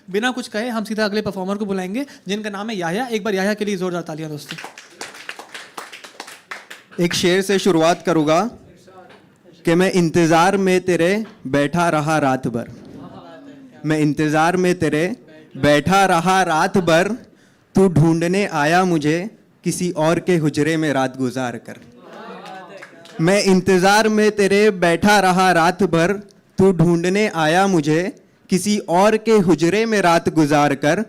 बिना कुछ कहे हम सीधा अगले परफॉर्मर को बुलाएंगे जिनका नाम है याह्या। एक बार याह्या के लिए जोरदार तालियां दोस्तों। एक शेर से शुरुआत करूँगा कि मैं इंतज़ार में तेरे बैठा रहा रात भर, मैं इंतज़ार में तेरे बैठा रहा रात भर, तू ढूंढने आया मुझे किसी और के हुजरे में रात गुजार कर। मैं इंतज़ार में तेरे बैठा रहा रात भर, तू ढूंढने आया मुझे किसी और के हुजरे में रात गुजार कर।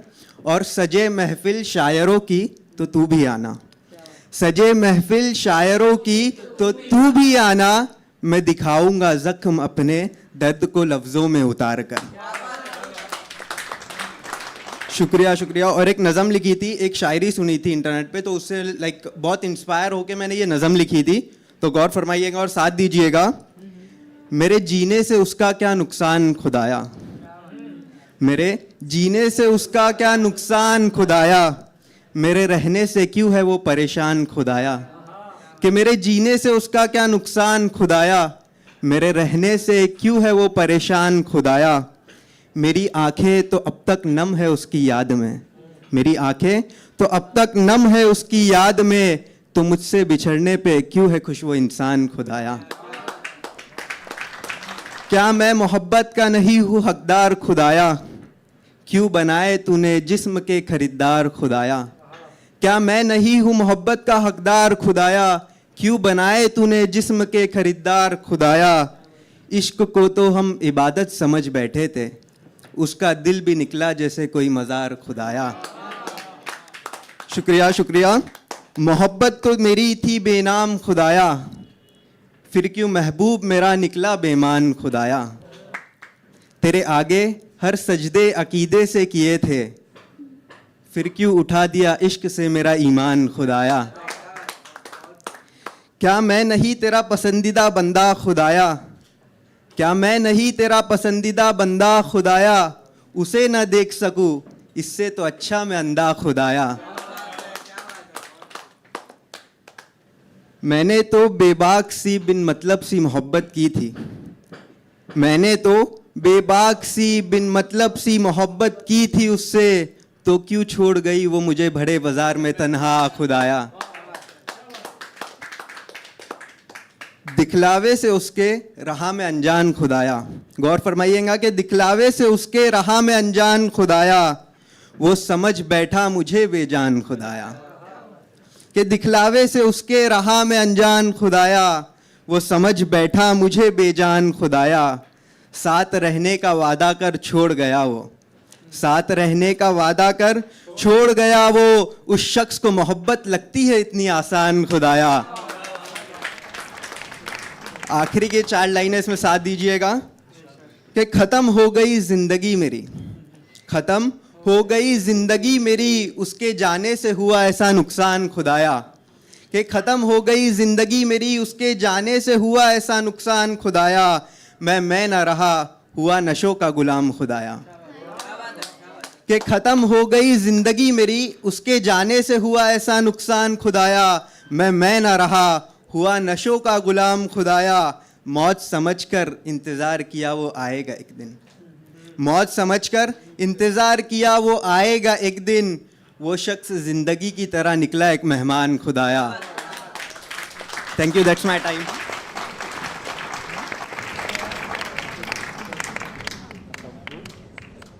और सजे महफिल शायरों की तो तू भी आना, सजे महफिल शायरों की तो तू भी आना, मैं दिखाऊंगा जख्म अपने दर्द को लफ्ज़ों में उतार कर। शुक्रिया शुक्रिया। और एक नज़म लिखी थी, एक शायरी सुनी थी इंटरनेट पे, तो उससे बहुत इंस्पायर होके मैंने ये नज़म लिखी थी, तो गौर फरमाइएगा और साथ दीजिएगा। मेरे जीने से उसका क्या नुकसान खुदाया, मेरे जीने से उसका क्या नुकसान खुदाया, मेरे रहने से क्यों है वो परेशान खुदाया। कि मेरे जीने से उसका क्या नुकसान खुदाया, मेरे रहने से क्यों है वो परेशान खुदाया। मेरी आंखें तो अब तक नम है उसकी याद में, मेरी आंखें तो अब तक नम है उसकी याद में, तो मुझसे बिछड़ने पे क्यों है खुश वो इंसान खुदाया। क्या मैं मोहब्बत का नहीं हूँ हकदार खुदाया, क्यों बनाए तूने जिस्म के खरीदार खुदाया। क्या मैं नहीं हूँ मोहब्बत का हकदार खुदाया, क्यों बनाए तूने जिस्म के खरीदार खुदाया। इश्क को तो हम इबादत समझ बैठे थे, उसका दिल भी निकला जैसे कोई मज़ार खुदाया। शुक्रिया शुक्रिया। मोहब्बत तो मेरी थी बेनाम खुदाया, फिर क्यों महबूब मेरा निकला बेमान खुदाया। तेरे आगे हर सजदे अकीदे से किए थे, फिर क्यों उठा दिया इश्क से मेरा ईमान खुदाया। क्या मैं नहीं तेरा पसंदीदा बंदा खुदाया, क्या मैं नहीं तेरा पसंदीदा बंदा खुदाया, उसे न देख सकूं इससे तो अच्छा मैं अंधा खुदाया। मैंने तो बेबाक सी बिन मतलब सी मोहब्बत की थी, मैंने तो बेबाक सी बिन मतलब सी मोहब्बत की थी उससे, तो क्यों छोड़ गई वो मुझे भरे बाजार में तन्हा खुदाया। दिखलावे से उसके राह में अनजान खुदाया, गौर फरमाइएगा कि दिखलावे से उसके राह में अनजान खुदाया, वो समझ बैठा मुझे बेजान खुदाया। कि दिखलावे से उसके राह में अनजान खुदाया, वो समझ बैठा मुझे बेजान खुदाया। साथ रहने का वादा कर छोड़ गया वो, साथ रहने का वादा कर छोड़ गया वो, उस शख्स को मोहब्बत लगती है इतनी आसान खुदाया। आखिरी के 4 लाइनें इसमें साथ दीजिएगा कि ख़त्म हो गई ज़िंदगी मेरी, ख़त्म हो गई ज़िंदगी मेरी, उसके जाने से हुआ ऐसा नुकसान खुदाया। कि ख़त्म हो गई ज़िंदगी मेरी, उसके जाने से हुआ ऐसा नुकसान खुदाया। मैं न रहा हुआ नशों का गुलाम खुदाया। कि ख़त्म हो गई ज़िंदगी मेरी, उसके जाने से हुआ ऐसा नुकसान खुदाया। मैं न रहा हुआ नशों का गुलाम खुदाया। मौत समझकर इंतज़ार किया वो आएगा एक दिन, मौत समझकर इंतज़ार किया वो आएगा एक दिन, वो शख्स ज़िंदगी की तरह निकला एक मेहमान खुदाया। Thank you, that's my time.